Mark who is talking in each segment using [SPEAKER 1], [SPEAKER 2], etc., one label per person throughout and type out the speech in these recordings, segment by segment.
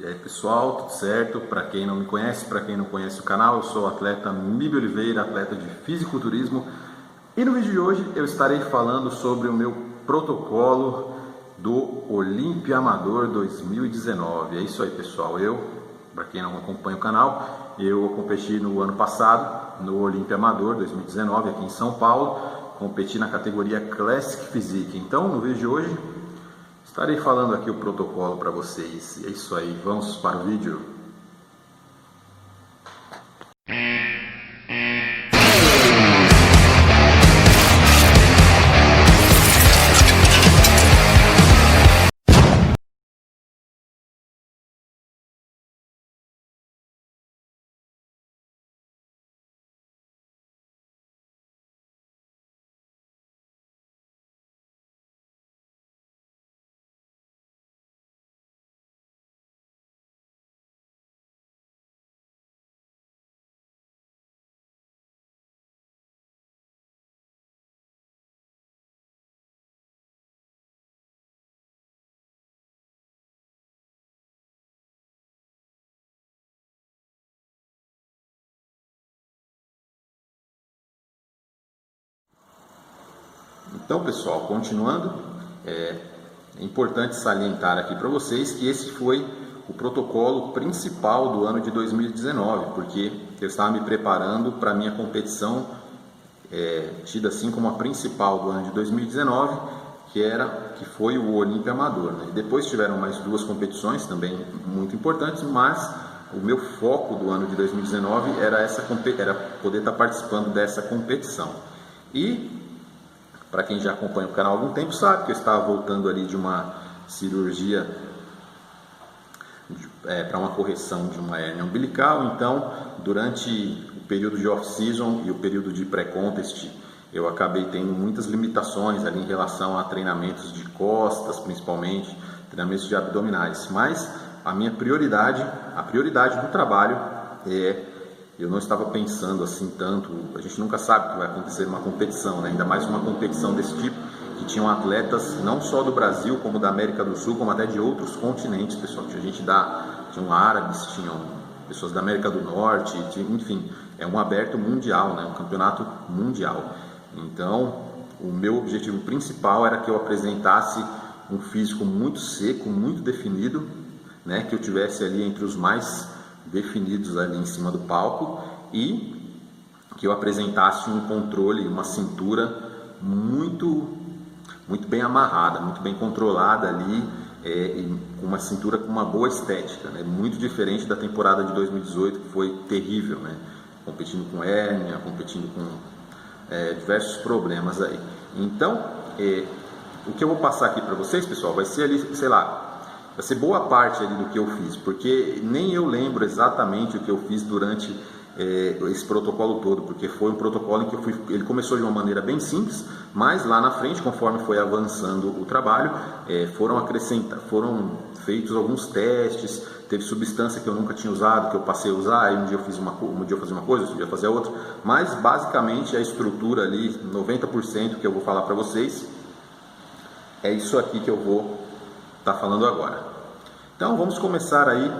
[SPEAKER 1] E aí pessoal, tudo certo? Para quem não me conhece, para quem não conhece o canal, eu sou o atleta Mib Oliveira, atleta de fisiculturismo, e no vídeo de hoje eu estarei falando sobre o meu protocolo do Olímpia Amador 2019. É isso aí pessoal, para quem não acompanha o canal, eu competi no ano passado no Olímpia Amador 2019 aqui em São Paulo, competi na categoria Classic Physique. Então no vídeo de hoje estarei falando aqui o protocolo para vocês. E é isso aí, vamos para o vídeo. Então pessoal, continuando, é importante salientar aqui para vocês que esse foi o protocolo principal do ano de 2019, porque eu estava me preparando para a minha competição, tida assim como a principal do ano de 2019, que foi o Olímpia Amador, né? Depois tiveram mais duas competições também muito importantes, mas o meu foco do ano de 2019 era poder estar participando dessa competição. E para quem já acompanha o canal há algum tempo sabe que eu estava voltando ali de uma cirurgia para uma correção de uma hérnia umbilical. Então, durante o período de off-season e o período de pré-contest, eu acabei tendo muitas limitações ali em relação a treinamentos de costas, principalmente, treinamentos de abdominais. Mas a minha prioridade, a prioridade do trabalho eu não estava pensando assim tanto, a gente nunca sabe o que vai acontecer numa competição, né? Ainda mais uma competição desse tipo, que tinham atletas não só do Brasil, como da América do Sul, como até de outros continentes, pessoal. Tinham árabes, tinham pessoas da América do Norte, enfim, é um aberto mundial, né? Um campeonato mundial. Então, o meu objetivo principal era que eu apresentasse um físico muito seco, muito definido, né? Que eu tivesse ali entre os mais definidos ali em cima do palco e que eu apresentasse um controle, uma cintura muito bem amarrada, muito bem controlada ali, e uma cintura com uma boa estética, né? Muito diferente da temporada de 2018, que foi terrível, né? Competindo com hérnia, competindo com diversos problemas aí. Então, o que eu vou passar aqui para vocês, pessoal, vai ser ali, sei lá, vai ser boa parte ali do que eu fiz, porque nem eu lembro exatamente o que eu fiz durante esse protocolo todo, porque foi um protocolo em que ele começou de uma maneira bem simples, mas lá na frente, conforme foi avançando o trabalho, foram feitos alguns testes, teve substância que eu nunca tinha usado, que eu passei a usar, aí um dia eu fazia uma coisa, outro dia eu fazia outra, mas basicamente a estrutura ali, 90% que eu vou falar para vocês, é isso aqui que eu vou estar falando agora. Então vamos começar aí.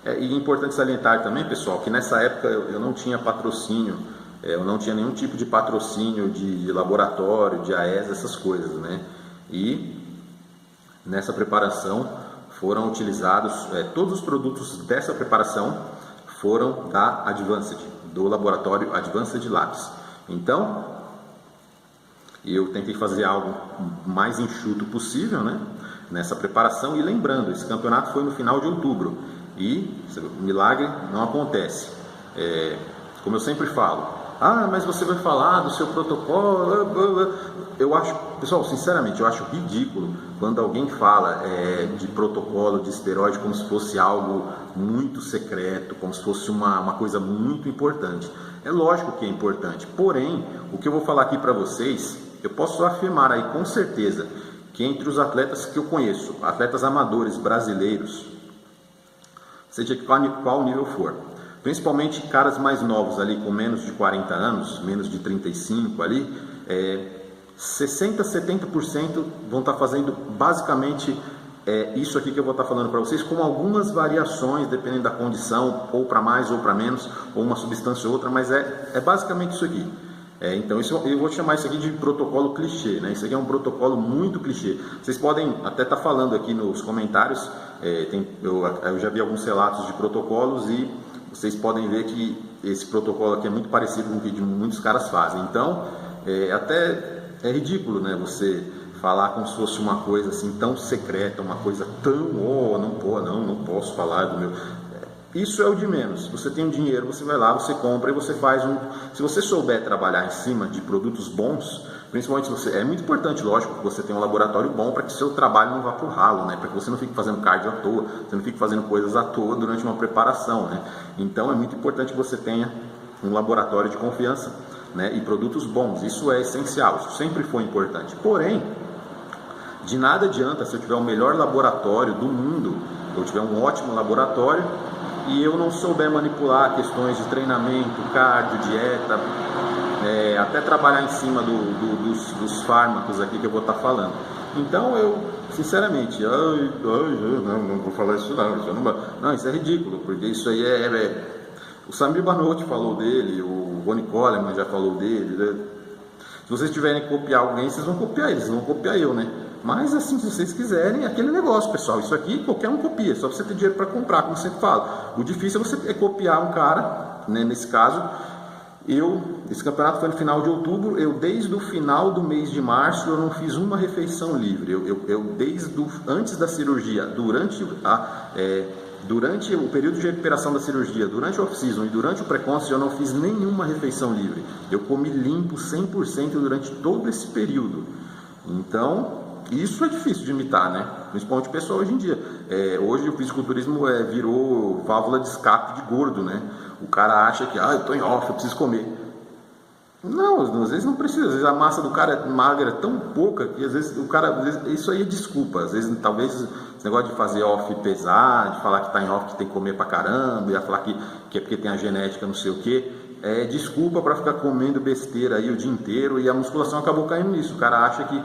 [SPEAKER 1] E é importante salientar também, pessoal, que nessa época eu não tinha patrocínio, eu não tinha nenhum tipo de patrocínio de laboratório, de AES, essas coisas, né? E nessa preparação foram utilizados, todos os produtos dessa preparação foram da Advanced, do laboratório Advanced Labs. Então, eu tentei fazer algo mais enxuto possível, né? Nessa preparação, e lembrando, esse campeonato foi no final de outubro e o milagre não acontece. Como eu sempre falo, mas você vai falar do seu protocolo. Eu acho, pessoal, sinceramente, eu acho ridículo quando alguém fala de protocolo de esteroide como se fosse algo muito secreto, como se fosse uma coisa muito importante. É lógico que é importante, porém, o que eu vou falar aqui para vocês, eu posso afirmar aí com certeza que entre os atletas que eu conheço, atletas amadores brasileiros, seja de qual nível for, principalmente caras mais novos ali com menos de 40 anos, menos de 35 ali, 60, 70% vão estar fazendo basicamente é isso aqui que eu vou estar falando para vocês, com algumas variações, dependendo da condição, ou para mais ou para menos, ou uma substância ou outra, mas é basicamente isso aqui. Então isso, eu vou chamar isso aqui de protocolo clichê, né? Isso aqui é um protocolo muito clichê. Vocês podem até estar falando aqui nos comentários, eu já vi alguns relatos de protocolos e vocês podem ver que esse protocolo aqui é muito parecido com o que muitos caras fazem. Então, até é ridículo, né? Você falar como se fosse uma coisa assim tão secreta, uma coisa tão, não posso falar do meu. Isso é o de menos. Você tem um dinheiro, você vai lá, você compra e você faz um. Se você souber trabalhar em cima de produtos bons, principalmente se você. É muito importante, lógico, que você tenha um laboratório bom para que seu trabalho não vá pro ralo, né? Para que você não fique fazendo cardio à toa, você não fique fazendo coisas à toa durante uma preparação, né? Então é muito importante que você tenha um laboratório de confiança, né? E produtos bons. Isso é essencial, isso sempre foi importante. Porém, de nada adianta se eu tiver o melhor laboratório do mundo, eu tiver um ótimo laboratório e eu não souber manipular questões de treinamento, cardio, dieta, até trabalhar em cima dos fármacos aqui que eu vou estar falando. Então eu, sinceramente, não vou falar isso não, isso é ridículo, porque isso aí o Samir Banotti falou dele, o Ronnie Coleman já falou dele, né? Se vocês tiverem que copiar alguém, vocês vão copiar eles, não vão copiar eu, né? Mas assim, se vocês quiserem, é aquele negócio, pessoal. Isso aqui qualquer um copia, só você ter dinheiro para comprar, como eu sempre falo. O difícil é você copiar um cara, né? Nesse caso, esse campeonato foi no final de outubro, desde o final do mês de março eu não fiz uma refeição livre. Antes da cirurgia, durante o período de recuperação da cirurgia, durante o off-season e durante o pré-conscious, eu não fiz nenhuma refeição livre. Eu comi limpo 100% durante todo esse período. Então, isso é difícil de imitar, né? Principalmente o pessoal hoje em dia. Hoje o fisiculturismo virou válvula de escape de gordo, né? O cara acha que, eu tô em off, eu preciso comer. Não, às vezes não precisa. Às vezes a massa do cara magra é tão pouca que às vezes o cara... isso aí é desculpa. Às vezes, talvez, esse negócio de fazer off pesar, de falar que tá em off que tem que comer pra caramba, e falar que é porque tem a genética, não sei o quê, é desculpa para ficar comendo besteira aí o dia inteiro, e a musculação acabou caindo nisso. O cara acha que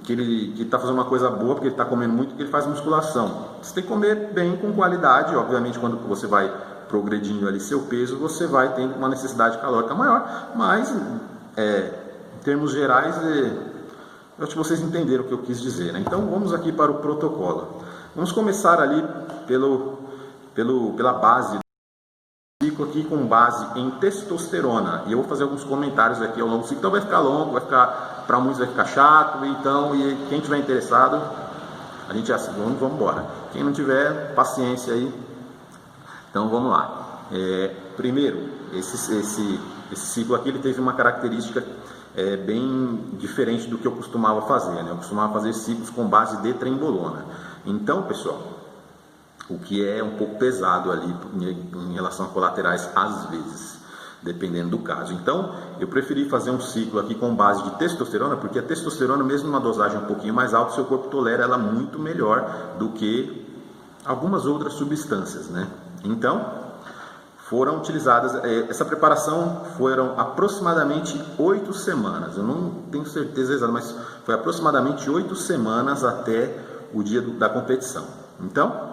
[SPEAKER 1] ele está fazendo uma coisa boa porque ele está comendo muito, porque ele faz musculação. Você tem que comer bem, com qualidade. Obviamente, quando você vai progredindo ali seu peso, você vai tendo uma necessidade calórica maior, mas em termos gerais, eu acho que vocês entenderam o que eu quis dizer, né? Então vamos aqui para o protocolo. Vamos começar ali pela base. Fico aqui com base em testosterona, e eu vou fazer alguns comentários aqui ao longo do ciclo. Então vai ficar longo, para muitos vai ficar chato, então, e quem tiver interessado, a gente vamos embora. Quem não tiver, paciência aí. Então vamos lá. Primeiro, esse ciclo aqui ele teve uma característica bem diferente do que eu costumava fazer, né? Eu costumava fazer ciclos com base de trembolona. Então, pessoal, o que é um pouco pesado ali em relação a colaterais às vezes, dependendo do caso. Então, eu preferi fazer um ciclo aqui com base de testosterona, porque a testosterona, mesmo numa dosagem um pouquinho mais alta, seu corpo tolera ela muito melhor do que algumas outras substâncias, né? Então, foram utilizadas, essa preparação foram aproximadamente 8 semanas, eu não tenho certeza exata, mas foi aproximadamente 8 semanas até o dia da competição. Então,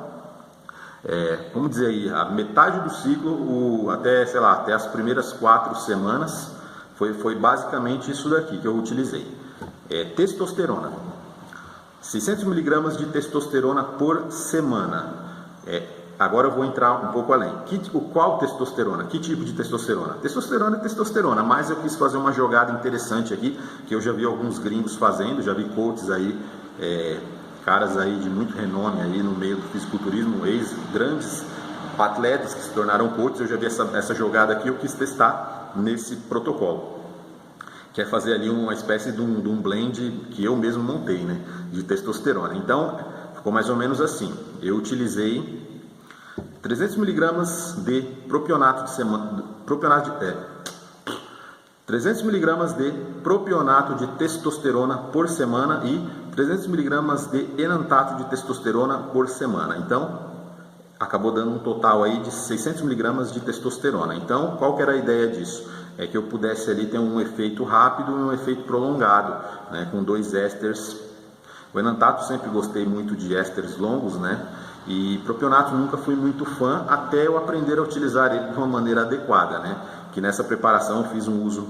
[SPEAKER 1] vamos dizer aí, a metade do ciclo, até as primeiras 4 semanas, foi basicamente isso daqui que eu utilizei. Testosterona, 600 mg de testosterona por semana. Agora eu vou entrar um pouco além. Qual testosterona? Que tipo de testosterona? Testosterona é testosterona, mas eu quis fazer uma jogada interessante aqui, que eu já vi alguns gringos fazendo, já vi coaches aí, caras aí de muito renome aí no meio do fisiculturismo, grandes atletas que se tornaram coaches. Eu já vi essa jogada aqui, eu quis testar nesse protocolo, que é fazer ali uma espécie de um blend que eu mesmo montei, né, de testosterona. Então ficou mais ou menos assim. Eu utilizei 300 mg de propionato de 300 mg de propionato de testosterona por semana e 300 mg de enantato de testosterona por semana. Então, acabou dando um total aí de 600 mg de testosterona. Então, qual que era a ideia disso? É que eu pudesse ali ter um efeito rápido e um efeito prolongado, né, com 2 ésteres O enantato sempre gostei muito de ésteres longos, né? E propionato nunca fui muito fã, até eu aprender a utilizar ele de uma maneira adequada, né? Que nessa preparação eu fiz um uso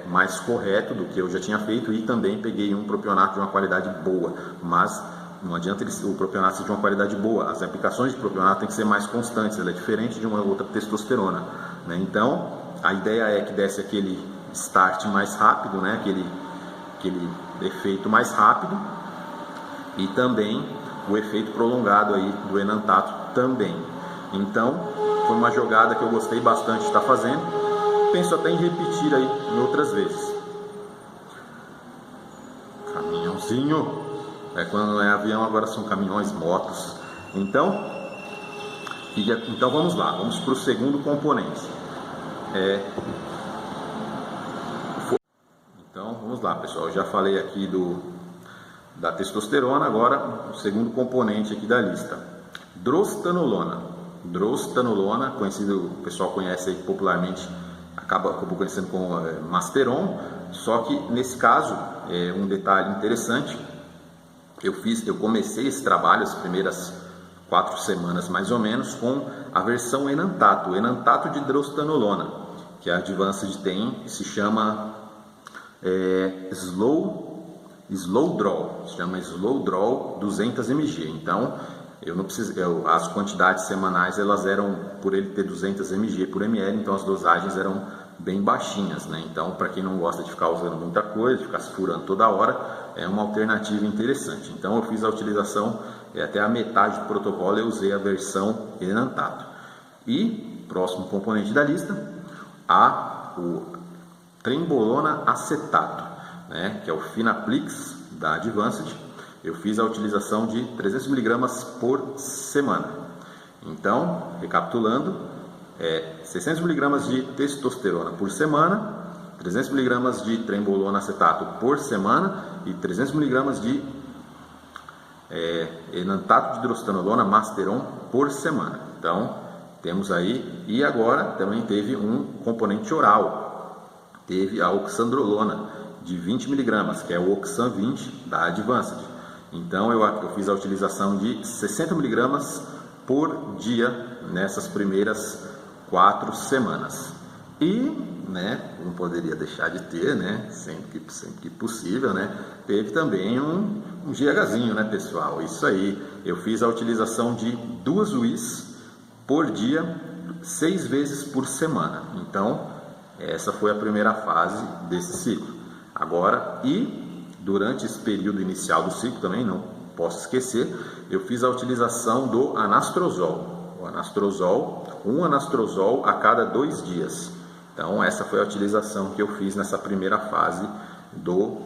[SPEAKER 1] mais correto do que eu já tinha feito, e também peguei um propionato de uma qualidade boa, mas não adianta o propionato ser de uma qualidade boa, as aplicações de propionato têm que ser mais constantes, ela é diferente de uma outra testosterona, né? Então a ideia é que desse aquele start mais rápido, né? aquele efeito mais rápido, e também o efeito prolongado aí do enantato também. Então foi uma jogada que eu gostei bastante de estar fazendo, penso até em repetir aí em outras vezes. Caminhãozinho, quando não é avião, agora são caminhões, motos. Então vamos lá, vamos para o segundo componente. Então vamos lá, pessoal, eu já falei aqui da testosterona, agora o segundo componente aqui da lista, drostanolona. Drostanolona, conhecido, o pessoal conhece aí popularmente, acabou conhecendo como Masteron, só que nesse caso, um detalhe interessante, eu comecei esse trabalho, as primeiras 4 semanas mais ou menos, com a versão enantato, o enantato de drostanolona, que a Advanced tem, se chama Slow Draw, se chama Slow Draw 200 mg. Então eu não precisei, as quantidades semanais elas eram, por ele ter 200 mg por ml, então as dosagens eram bem baixinhas, né? Então para quem não gosta de ficar usando muita coisa, de ficar se furando toda hora, é uma alternativa interessante. Então eu fiz a utilização até a metade do protocolo, eu usei a versão enantato. E próximo componente da lista, o trembolona acetato, né, que é o Finaplix da Advanced. Eu fiz a utilização de 300 mg por semana. Então, recapitulando, 600 mg de testosterona por semana, 300 mg de trembolona acetato por semana e 300 mg de enantato de drostanolona Masteron por semana. Então, temos aí, e agora também teve um componente oral, teve a oxandrolona de 20 mg, que é o Oxan 20 da Advanced. Então eu fiz a utilização de 60 mg por dia nessas primeiras 4 semanas. E, né, não poderia deixar de ter, né, sempre que possível, né, teve também um GHzinho, né, pessoal? Isso aí, eu fiz a utilização de 2 UIs por dia, 6 vezes por semana. Então essa foi a primeira fase desse ciclo. Agora, e durante esse período inicial do ciclo também, não posso esquecer, eu fiz a utilização do anastrozol. O anastrozol, um anastrozol a cada 2 dias. Então essa foi a utilização que eu fiz nessa primeira fase do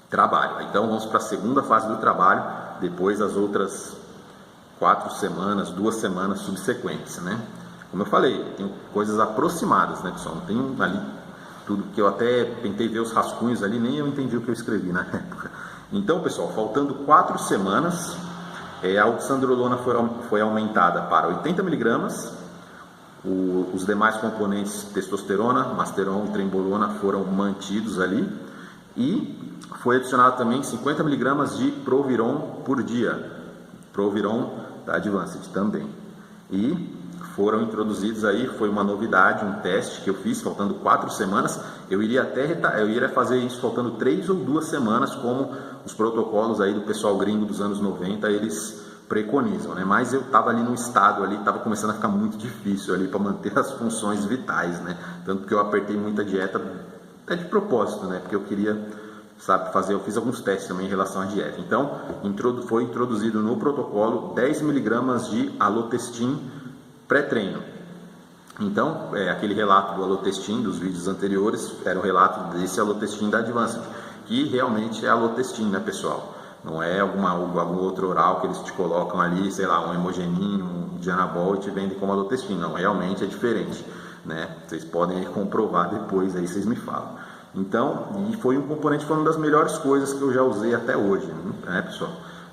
[SPEAKER 1] trabalho. Então vamos para a segunda fase do trabalho, depois as outras 4 semanas, 2 semanas subsequentes, né? Como eu falei, tem coisas aproximadas, né, pessoal? Não tem ali tudo que eu até tentei ver os rascunhos ali, nem eu entendi o que eu escrevi na época. Então, pessoal, faltando 4 semanas, a oxandrolona foi aumentada para 80 mg, os demais componentes, testosterona, masteron e trembolona, foram mantidos ali, e foi adicionado também 50 mg de proviron por dia, proviron da Advanced também. E foram introduzidos aí, foi uma novidade, um teste que eu fiz, faltando 4 semanas, eu iria fazer isso faltando 3 ou 2 semanas, como os protocolos aí do pessoal gringo dos anos 90, eles preconizam, né? Mas eu estava ali no estado ali, estava começando a ficar muito difícil ali para manter as funções vitais, né? Tanto que eu apertei muita dieta, até de propósito, né? Porque eu queria, eu fiz alguns testes também em relação à dieta. Então, foi introduzido no protocolo 10 mg de alotestin pré-treino. Então, aquele relato do alotestin dos vídeos anteriores era um relato desse alotestin da Advanced, que realmente é alotestin, né, pessoal? Não é algum outro oral que eles te colocam ali, sei lá, um hemogenin, um dianabol e te vendem como alotestin. Não, realmente é diferente, né? Vocês podem comprovar depois, aí vocês me falam. Então, e foi um componente, foi uma das melhores coisas que eu já usei até hoje, né, pessoal?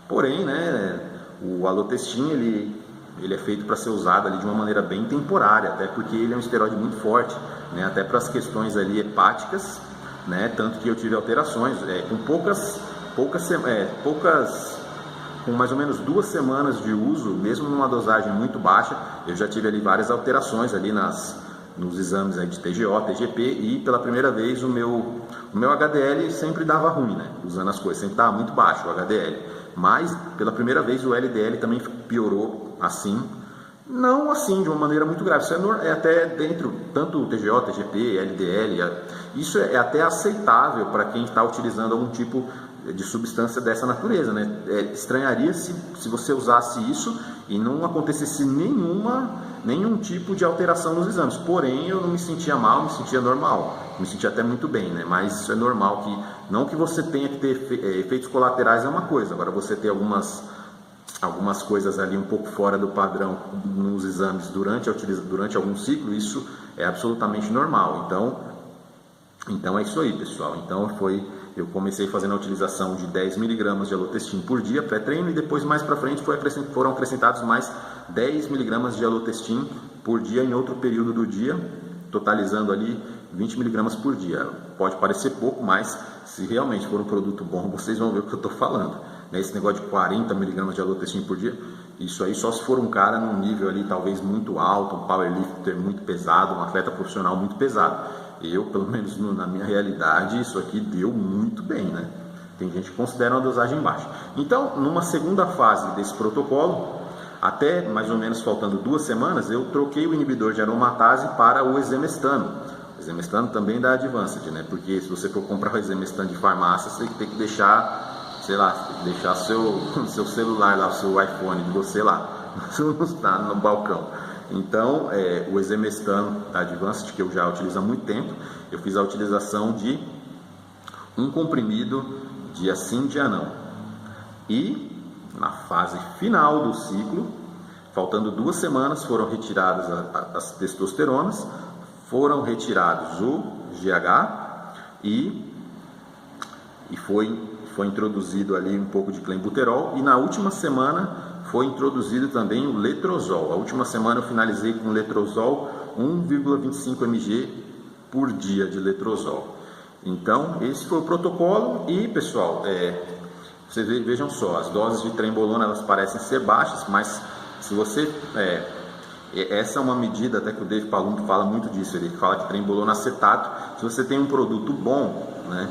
[SPEAKER 1] Porém, né, o alotestin, ele é feito para ser usado ali de uma maneira bem temporária, até porque ele é um esteroide muito forte, né, até para as questões ali hepáticas, né, tanto que eu tive alterações, com poucas com mais ou menos 2 semanas de uso, mesmo numa dosagem muito baixa, eu já tive ali várias alterações ali nos exames aí de TGO, TGP, e pela primeira vez o meu HDL sempre dava ruim, né? Usando as coisas, sempre dava muito baixo o HDL. Mas pela primeira vez o LDL também piorou assim, não assim de uma maneira muito grave. Isso é até dentro, tanto o TGO, TGP, LDL, isso é até aceitável para quem está utilizando algum tipo de substância dessa natureza, né? Estranharia se você usasse isso e não acontecesse nenhum tipo de alteração nos exames. Porém, eu não me sentia mal, me sentia normal, me sentia até muito bem, né? Mas isso é normal, não que você tenha que ter efeitos colaterais é uma coisa, agora você ter algumas coisas ali um pouco fora do padrão nos exames durante algum ciclo, isso é absolutamente normal. Então é isso aí, pessoal. Então eu comecei fazendo a utilização de 10 mg de Alotestin por dia pré-treino, e depois mais para frente foram acrescentados mais 10 mg de Alotestin por dia em outro período do dia, totalizando ali 20 mg por dia. Pode parecer pouco, mas se realmente for um produto bom, vocês vão ver o que eu estou falando. Esse negócio de 40 mg de Alotestin por dia, isso aí só se for um cara num nível ali talvez muito alto, um powerlifter muito pesado, um atleta profissional muito pesado. Eu, pelo menos na minha realidade, isso aqui deu muito bem, né? Tem gente que considera uma dosagem baixa. Então, numa segunda fase desse protocolo, até mais ou menos faltando 2 semanas, eu troquei o inibidor de aromatase para o exemestano. O exemestano também da Advanced, né? Porque se você for comprar o exemestano de farmácia, você tem que deixar, sei lá, deixar seu celular lá, o seu iPhone de você lá, no balcão. Então, o exemestano da Advanced, que eu já utilizo há muito tempo, eu fiz a utilização de um comprimido dia sim, dia não. E na fase final do ciclo, faltando 2 semanas, foram retiradas as testosteronas, foram retirados o GH e foi introduzido ali um pouco de clenbuterol, e na última semana foi introduzido também o letrozol. A última semana eu finalizei com letrozol 1,25 mg por dia de letrozol. Então, esse foi o protocolo. E, pessoal, vocês vejam só, as doses de trembolona elas parecem ser baixas, mas se você... essa é uma medida, até que o Dave Palumbo fala muito disso, ele fala que trembolona acetato, se você tem um produto bom, né?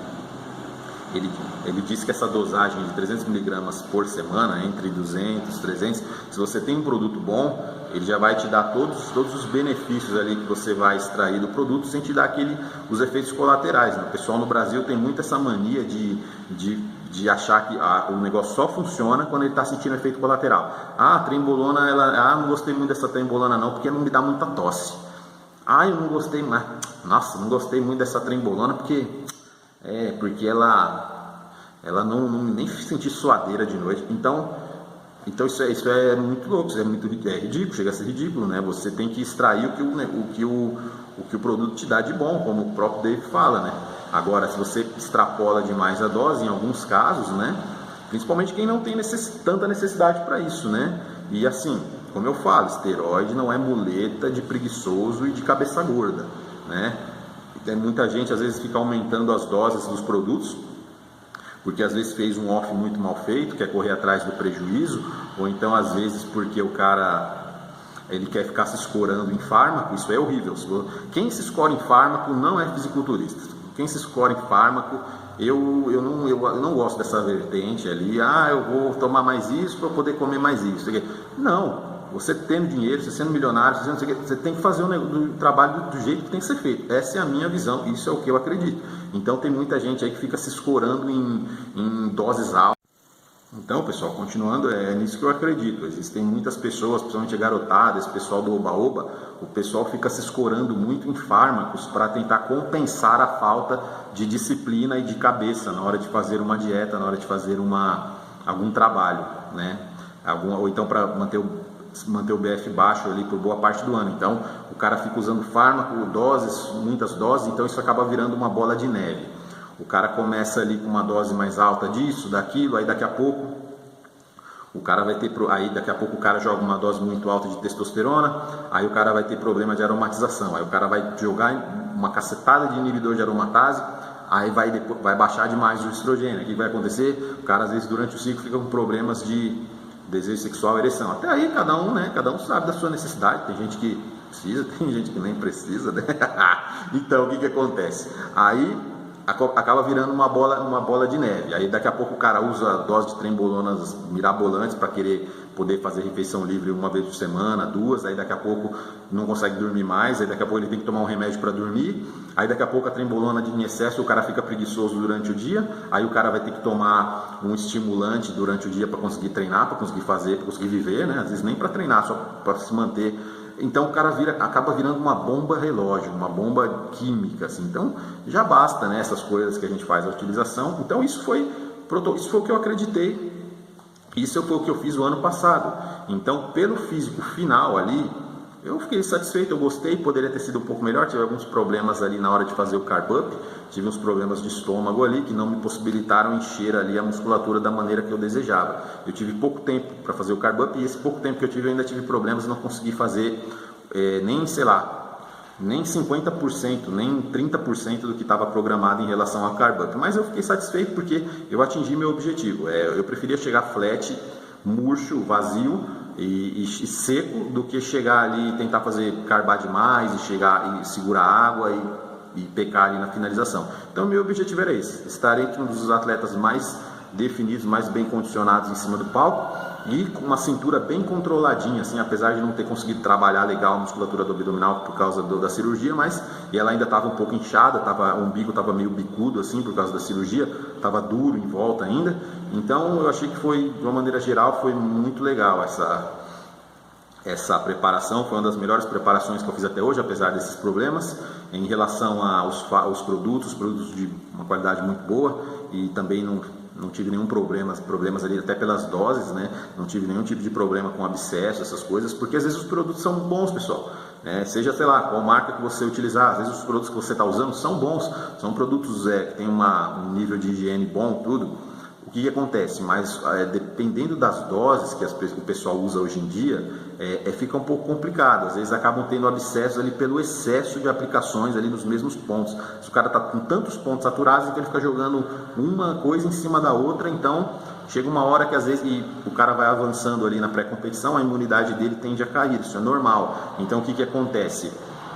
[SPEAKER 1] Ele diz que essa dosagem de 300 mg por semana, entre 200 e 300, se você tem um produto bom, ele já vai te dar todos os benefícios ali que você vai extrair do produto, sem te dar os efeitos colaterais, né? O pessoal no Brasil tem muito essa mania de achar que o negócio só funciona quando ele está sentindo efeito colateral. A trembolona, não gostei muito dessa trembolona não, porque não me dá muita tosse. Eu não gostei mais. Nossa, não gostei muito dessa trembolona porque ela não nem senti suadeira de noite. Então isso é muito louco, isso é ridículo, chega a ser ridículo, né? Você tem que extrair o que o produto te dá de bom, como o próprio Dave fala, né? Agora, se você extrapola demais a dose, em alguns casos, né? Principalmente quem não tem tanta necessidade para isso, né? E assim, como eu falo, esteroide não é muleta de preguiçoso e de cabeça gorda, né? Tem muita gente às vezes fica aumentando as doses dos produtos, porque às vezes fez um off muito mal feito, quer correr atrás do prejuízo, ou então às vezes porque o cara ele quer ficar se escorando em fármaco. Isso é horrível. Quem se escora em fármaco não é fisiculturista. Quem se escora em fármaco, eu não gosto dessa vertente ali, eu vou tomar mais isso para poder comer mais isso. Não. Você tendo dinheiro, você sendo milionário, você tem que fazer o trabalho do jeito que tem que ser feito. Essa é a minha visão, isso é o que eu acredito. Então tem muita gente aí que fica se escorando em doses altas. Então, pessoal, continuando, é nisso que eu acredito. Existem muitas pessoas, principalmente a garotada, esse pessoal do oba-oba, o pessoal fica se escorando muito em fármacos para tentar compensar a falta de disciplina e de cabeça na hora de fazer uma dieta, na hora de fazer algum trabalho, né? Ou então para manter o BF baixo ali por boa parte do ano. Então o cara fica usando fármaco, muitas doses, então isso acaba virando uma bola de neve. O cara começa ali com uma dose mais alta disso, daquilo, aí daqui a pouco o cara vai ter, daqui a pouco o cara joga uma dose muito alta de testosterona, aí o cara vai ter problema de aromatização, aí o cara vai jogar uma cacetada de inibidor de aromatase, aí vai baixar demais o estrogênio. O que vai acontecer? O cara às vezes durante o ciclo fica com problemas de desejo sexual, ereção. Até aí cada um sabe da sua necessidade. Tem gente que precisa, tem gente que nem precisa, né? Então o que acontece? Aí acaba virando uma bola de neve. Aí daqui a pouco o cara usa dose de trembolonas mirabolantes para querer poder fazer refeição livre uma vez por semana, 2, aí daqui a pouco não consegue dormir mais, aí daqui a pouco ele tem que tomar um remédio para dormir, aí daqui a pouco a trembolona em excesso, o cara fica preguiçoso durante o dia, aí o cara vai ter que tomar um estimulante durante o dia para conseguir treinar, para conseguir fazer, para conseguir viver, né? Às vezes nem para treinar, só para se manter. Então o cara acaba virando uma bomba relógio, uma bomba química, assim. Então já basta, né, essas coisas que a gente faz a utilização. Então isso foi o que eu acreditei, isso foi o que eu fiz o ano passado. Então pelo físico final ali, eu fiquei satisfeito, eu gostei, poderia ter sido um pouco melhor, tive alguns problemas ali na hora de fazer o carb up, tive uns problemas de estômago ali que não me possibilitaram encher ali a musculatura da maneira que eu desejava. Eu tive pouco tempo para fazer o carb up e esse pouco tempo que eu tive eu ainda tive problemas e não consegui fazer nem 50%, nem 30% do que estava programado em relação ao carb up. Mas eu fiquei satisfeito porque eu atingi meu objetivo. Eu preferia chegar flat, murcho, vazio e seco do que chegar ali e tentar fazer carbar demais e chegar e segurar água e pecar ali na finalização. Então meu objetivo era esse, estar entre um dos atletas mais definidos, mais bem condicionados em cima do palco e com uma cintura bem controladinha, assim, apesar de não ter conseguido trabalhar legal a musculatura do abdominal por causa da cirurgia, mas ela ainda estava um pouco inchada, o umbigo estava meio bicudo assim por causa da cirurgia, estava duro em volta ainda. Então eu achei que foi, de uma maneira geral, foi muito legal essa preparação, foi uma das melhores preparações que eu fiz até hoje, apesar desses problemas. Em relação aos produtos de uma qualidade muito boa, e também não tive nenhum problemas ali, até pelas doses, né? Não tive nenhum tipo de problema com abscesso, essas coisas, porque às vezes os produtos são bons, pessoal. Seja, sei lá, qual marca que você utilizar, às vezes os produtos que você está usando são bons, são produtos que tem um nível de higiene bom, tudo. O que acontece? Mas dependendo das doses que o pessoal usa hoje em dia, fica um pouco complicado. Às vezes acabam tendo abscessos ali pelo excesso de aplicações ali nos mesmos pontos. Se o cara está com tantos pontos saturados, então ele fica jogando uma coisa em cima da outra, então chega uma hora que às vezes o cara vai avançando ali na pré-competição, a imunidade dele tende a cair, isso é normal. Então o que acontece?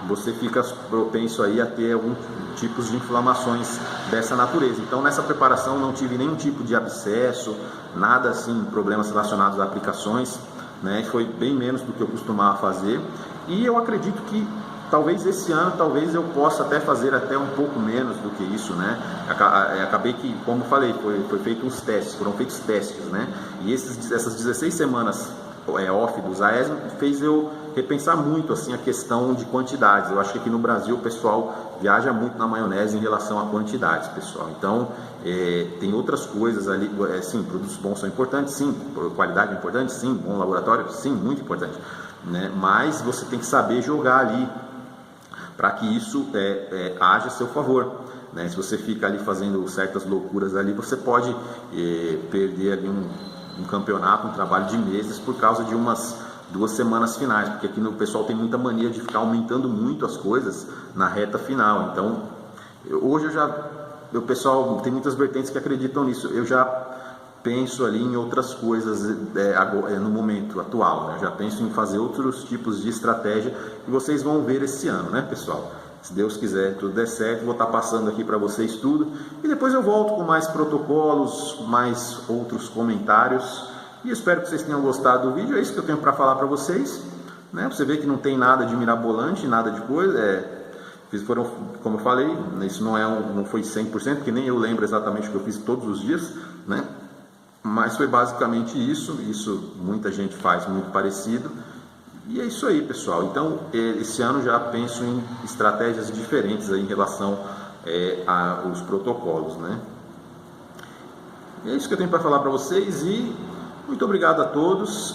[SPEAKER 1] Você fica propenso aí a ter alguns tipos de inflamações dessa natureza. Então nessa preparação não tive nenhum tipo de abscesso, nada assim, problemas relacionados a aplicações, né? Foi bem menos do que eu costumava fazer, e eu acredito que talvez esse ano, eu possa até fazer até um pouco menos do que isso, né? Acabei que, como falei, foram feitos testes, né? E essas 16 semanas off dos AES fez eu repensar muito assim a questão de quantidades. Eu acho que aqui no Brasil o pessoal viaja muito na maionese em relação a quantidades, pessoal. Então tem outras coisas ali, sim, produtos bons são importantes, sim, qualidade é importante, sim, bom laboratório, sim, muito importante, né? Mas você tem que saber jogar ali para que isso haja a seu favor, né? Se você fica ali fazendo certas loucuras ali, você pode perder ali um campeonato, um trabalho de meses por causa de umas 2 semanas finais, porque aqui o pessoal tem muita mania de ficar aumentando muito as coisas na reta final. Então hoje o pessoal tem muitas vertentes que acreditam nisso. Eu já penso ali em outras coisas no momento atual, né? Eu já penso em fazer outros tipos de estratégia que vocês vão ver esse ano, né, pessoal? Se Deus quiser, tudo der certo, vou estar passando aqui para vocês tudo, e depois eu volto com mais protocolos, mais outros comentários, e espero que vocês tenham gostado do vídeo. É isso que eu tenho para falar para vocês, né? Você vê que não tem nada de mirabolante, nada de coisa, como eu falei, isso não foi 100%, porque nem eu lembro exatamente o que eu fiz todos os dias, né? Mas foi basicamente isso muita gente faz muito parecido. E é isso aí, pessoal. Então, esse ano já penso em estratégias diferentes aí em relação aos protocolos, né? E é isso que eu tenho para falar para vocês, e muito obrigado a todos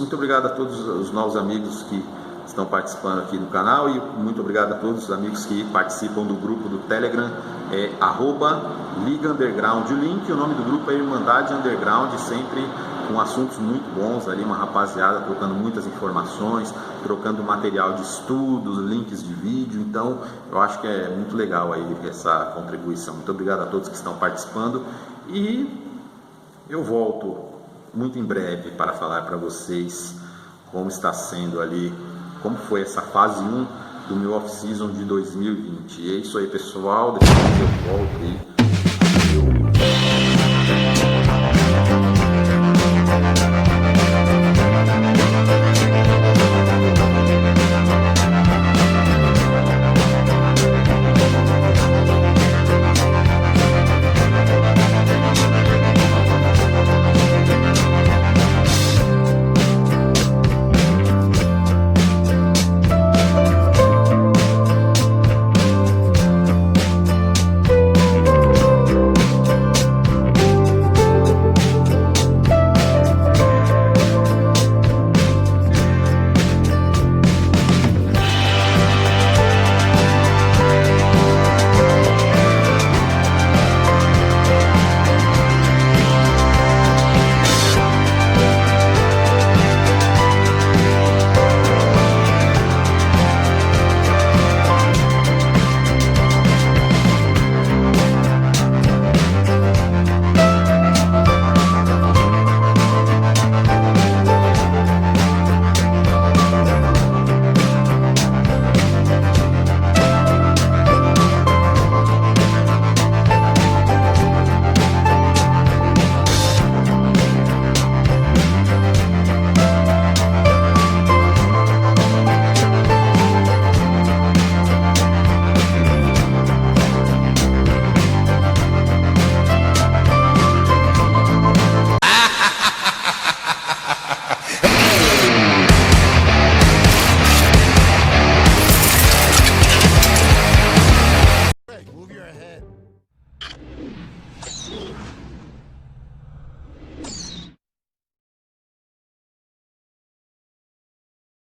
[SPEAKER 1] os novos amigos que estão participando aqui do canal, e muito obrigado a todos os amigos que participam do grupo do Telegram, @Liga Underground. O link, o nome do grupo é Irmandade Underground, sempre com assuntos muito bons ali, uma rapaziada trocando muitas informações, trocando material de estudos, links de vídeo. Então eu acho que é muito legal aí essa contribuição. Muito obrigado a todos que estão participando e eu volto muito em breve para falar para vocês como está sendo ali, como foi essa fase 1 do meu off-season de 2020. E é isso aí, pessoal, depois eu volto aí